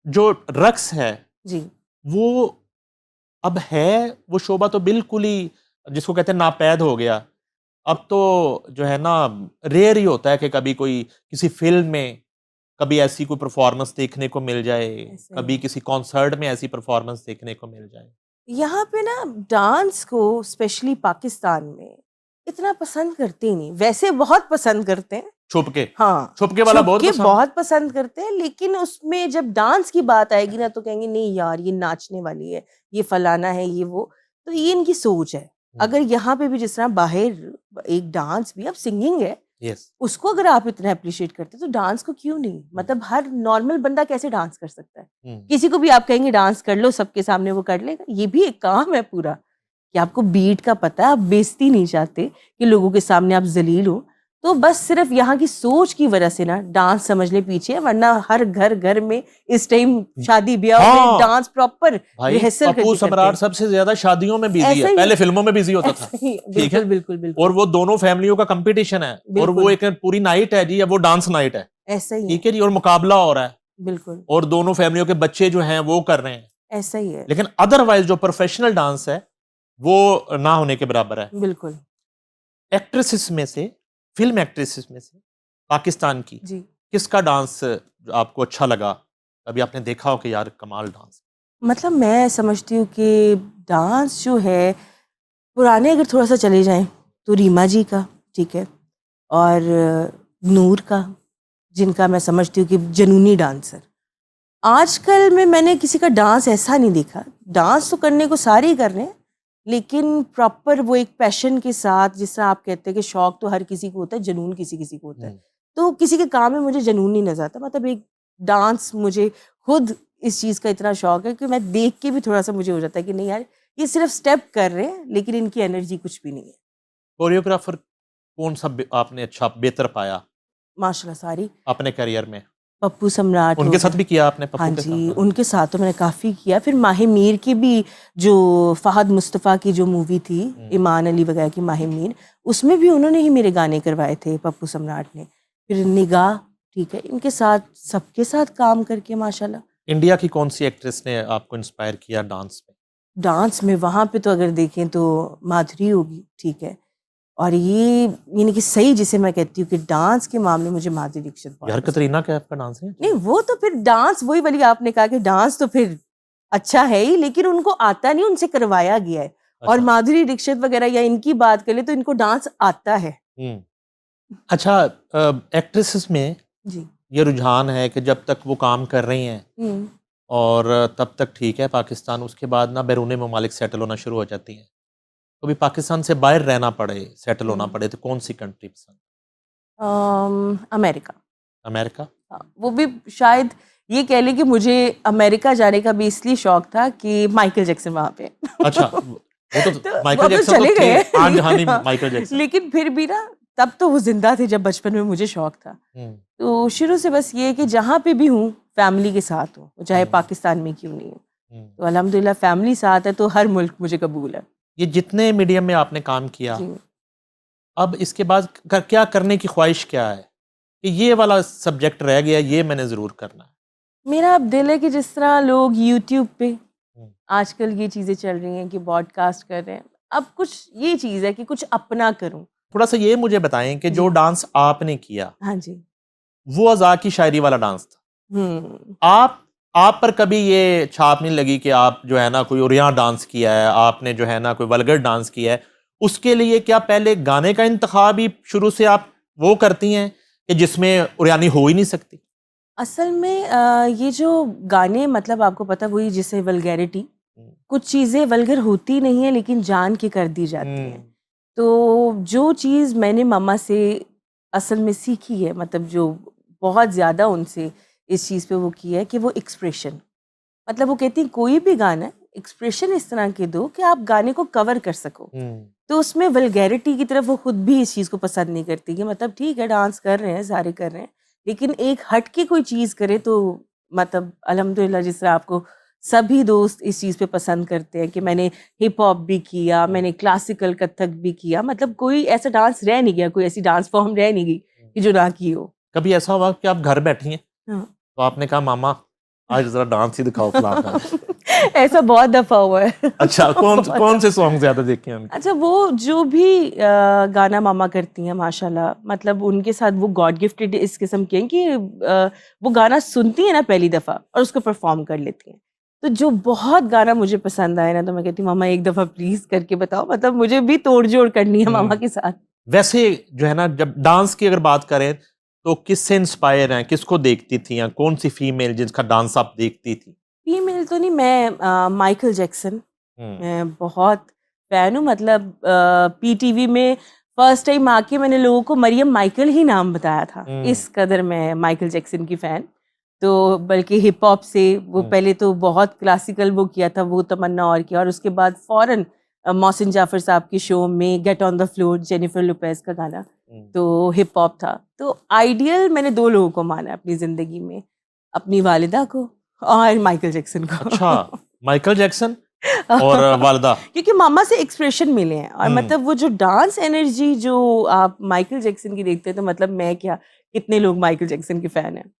जो रक्स है जी वो अब है, वो शोबा तो बिल्कुल ही जिसको कहते हैं नापैद हो गया। अब तो जो है ना रेयर ही होता है कि कभी कोई किसी फिल्म में कभी ऐसी कोई परफॉर्मेंस देखने को मिल जाए, ऐसा ही कभी है। किसी कॉन्सर्ट में ऐसी परफॉर्मेंस देखने को मिल जाए। यहाँ पे ना डांस को स्पेशली पाकिस्तान में इतना पसंद करते ही नहीं, वैसे बहुत पसंद करते हैं। छुप के, हाँ, छुप के वाला छुप बहुत के पसंद। बहुत पसंद करते हैं, लेकिन उसमें जब डांस की बात आएगी ना तो कहेंगे नहीं यार ये नाचने वाली है, ये फलाना है, ये वो। तो ये इनकी सोच है। अगर यहाँ पे भी जिस तरह बाहर एक डांस भी, अब सिंगिंग है, यस, उसको अगर आप इतना अप्रिशिएट करते हैं तो डांस को क्यों नहीं? मतलब हर नॉर्मल बंदा कैसे डांस कर सकता है? किसी को भी आप कहेंगे डांस कर लो, सबके सामने वो कर लेगा? ये भी एक काम है पूरा कि आपको बीट का पता है, आप बेइज्जती नहीं चाहते कि लोगों के सामने आप जलील हो। तो बस सिर्फ यहाँ की सोच की वजह से ना डांस समझ ले पीछे है, वरना हर घर घर में इस टाइम शादी ब्याह में हाँ डांस प्रॉपर भाई, रिहर्सल पप्पू करके करते सम्राट हैं। सबसे ज्यादा शादियों में बिजी ऐसा है, ही पहले है, फिल्मों में बिजी होता था। ऐसा ही है, ठीक है, बिल्कुल बिल्कुल और बिल्कुल वो दोनों फैमिलियों का कंपटीशन है, और वो बिल्कुल एक पूरी नाइट है जी, या वो डांस नाइट है। ऐसा ही ठीक है, है जी, और मुकाबला हो रहा है, बिल्कुल और दोनों फैमिलियों के बच्चे जो हैं वो कर रहे हैं। ऐसा ही है, लेकिन अदरवाइज जो प्रोफेशनल डांस है वो ना होने के बराबर है। बिल्कुल एक्ट्रेसेस में से, फिल्म एक्ट्रेसेस में से पाकिस्तान की जी। किसका डांस आपको अच्छा लगा? अभी आपने देखा हो कि यार कमाल डांस। मतलब मैं समझती हूँ कि डांस जो है, पुराने अगर थोड़ा सा चले जाएं तो रीमा जी का, ठीक है, और नूर का, जिनका मैं समझती हूँ कि जनूनी डांसर। आजकल में मैंने किसी का डांस ऐसा नहीं देखा। डांस तो करने को सारे ही कर रहे हैं, लेकिन प्रॉपर वो एक पैशन के साथ, जिस तरह आप कहते हैं कि शौक तो हर किसी को होता है, जुनून किसी किसी को होता है। तो किसी के काम में मुझे जुनून नहीं नजर आता। मतलब एक डांस, मुझे खुद इस चीज़ का इतना शौक है कि मैं देख के भी थोड़ा सा मुझे हो जाता है कि नहीं यार, ये सिर्फ स्टेप कर रहे हैं लेकिन इनकी एनर्जी कुछ भी नहीं है। कोरियोग्राफर कौन सा आपने अच्छा बेहतर पाया माशाल्लाह सारी। अपने करियर में? पप्पू सम्राट हो उनके साथ गए। भी किया आपने, हाँ पप्पू के जी, साथ? उनके साथ तो मैंने काफ़ी किया। फिर माही मीर की भी, जो फ़हद मुस्तफ़ा की जो मूवी थी, ईमान अली वगैरह की माही मीर, उसमें भी उन्होंने ही मेरे गाने करवाए थे, पप्पू सम्राट ने। फिर निगाह, ठीक है, इनके साथ सबके साथ काम करके माशाल्लाह। इंडिया की कौन सी एक्ट्रेस ने आपको इंस्पायर किया डांस में? डांस में वहाँ पे तो अगर देखें तो माधुरी होगी, ठीक है। और ये यानी कि सही जिसे मैं कहती हूँ कि डांस के मामले में मुझे माधुरी दीक्षित बहुत यार पसंद। कतरीना कैफ का डांस है। नहीं, वो तो फिर डांस वही वाली आपने कहा कि डांस तो फिर अच्छा है ही, लेकिन उनको आता नहीं, उनसे करवाया गया है। और अच्छा। माधुरी दीक्षित वगैरह या इनकी बात करें तो इनको डांस आता है। अच्छा, एक्ट्रेसेस में जी। ये रुझान है कि जब तक वो काम कर रही हैं हम्म। और तब तक ठीक है पाकिस्तान, उसके बाद ना बैरून ममालिक सेटल होना शुरू हो जाती हैं। कभी पाकिस्तान से बाहर रहना पड़े, सेटल होना पड़े, तो कौन सी कंट्री पसंद? अमेरिका। अमेरिका? हाँ, वो भी शायद ये कह लें कि मुझे अमेरिका जाने का भी इसलिए शौक था कि माइकल जैक्सन वहाँ पे। अच्छा, वो तो तो माइकल वापस जैक्सन तो चले थे, गए। आन जहानी माइकल जैक्सन। लेकिन फिर भी ना, तब तो वो जिंदा थे जब बचपन में मुझे शौक था। तो शुरू से बस ये है कि जहाँ पे भी हूँ फैमिली के साथ हूँ, चाहे पाकिस्तान में क्यों नहीं हूँ। तो अल्हम्दुलिल्लाह फैमिली साथ है, तो हर मुल्क मुझे कबूल है। ये जितने मीडियम में आपने काम किया, जी। अब इसके बाद क्या करने की ख्वाहिश क्या है कि ये वाला सब्जेक्ट रह गया, ये मैंने जरूर करना है? मेरा अब दिल है कि जिस तरह लोग यूट्यूब पे आजकल ये चीज़ें चल रही हैं कि पॉडकास्ट कर रहे हैं, अब कुछ ये चीज़ है कि कुछ अपना करूं। थोड़ा सा ये मुझे बताएं कि जो डांस आपने किया, हाँ जी। वो अज़ा की शायरी वाला डांस था। आप पर कभी ये छाप नहीं लगी कि आप जो है ना कोई उरिया डांस किया है, आपने जो है ना कोई वल्गर डांस किया है? उसके लिए क्या पहले गाने का इंतखाब ही शुरू से आप वो करती हैं कि जिसमें उरियानी हो ही नहीं सकती? असल में ये जो गाने, मतलब आपको पता वही जिसे वल्गैरिटी, कुछ चीज़ें वल्गर होती नहीं है लेकिन जान के कर दी जाती हैं। तो जो चीज़ मैंने मम्मा से असल में सीखी है, मतलब जो बहुत ज़्यादा उनसे इस चीज़ पे वो किया है कि वो एक्सप्रेशन, मतलब वो कहती हैं कोई भी गाना एक्सप्रेशन इस तरह के दो कि आप गाने को कवर कर सको। तो उसमें वल्गैरिटी की तरफ वो खुद भी इस चीज़ को पसंद नहीं करती कि मतलब ठीक है डांस कर रहे हैं, सारे कर रहे हैं, लेकिन एक हट के कोई चीज़ करे तो मतलब अल्हम्दुलिल्लाह जिस तरह आपको सभी दोस्त इस चीज़ पे पसंद करते हैं कि मैंने हिप हॉप भी किया, मैंने क्लासिकल कथक भी किया, मतलब कोई ऐसा डांस रह नहीं गया, कोई ऐसी डांस फॉर्म रह नहीं गई कि जो ना की हो। कभी ऐसा हुआ कि आप घर बैठी हैं हाँ। तो आपने कहा मामा आज जरा डांस ही दिखाओ फलाना। ऐसा बहुत दफा हुआ है। अच्छा, कौन से सॉन्ग ज्यादा देखे हैं उनके? अच्छा, वो जो भी गाना मामा करती हैं माशाल्लाह, मतलब उनके साथ वो गॉड गिफ्टेड इस किस्म के हैं कि वो गाना सुनती है ना पहली दफा और उसको परफॉर्म कर लेती हैं। तो जो बहुत गाना मुझे पसंद आया ना, तो मैं कहती हूँ मामा एक दफा प्लीज करके बताओ, मतलब मुझे भी तोड़ जोड़ करनी है मामा के साथ। वैसे जो है ना, जब डांस की अगर बात करें तो किससे इंस्पायर हैं, किसको देखती थी, या कौन सी फीमेल जिसका डांस आप देखती थी? फीमेल तो नहीं, मैं माइकल जैक्सन, मैं बहुत फैन हूँ। मतलब पीटीवी में फर्स्ट टाइम आके मैंने लोगों को मरियम माइकल ही नाम बताया था, इस कदर मैं माइकल जैक्सन की फ़ैन। तो बल्कि हिप हॉप से वो पहले तो बहुत क्लासिकल वो किया था, वो तमन्ना और किया, और उसके बाद फ़ौरन मोहसिन जाफ़र साहब के शो में get on the floor, Jennifer Lopez का गाना, तो हिप हॉप था। तो आइडियल मैंने 2 लोगों को माना अपनी ज़िंदगी में, अपनी वालिदा को और माइकल जैक्सन को। अच्छा, माइकल जैक्सन और वालिदा। क्योंकि मामा से एक्सप्रेशन मिले हैं, और मतलब वो जो डांस एनर्जी जो आप माइकल जैक्सन की देखते हैं, तो मतलब मैं क्या, कितने लोग माइकल जैक्सन के फैन हैं।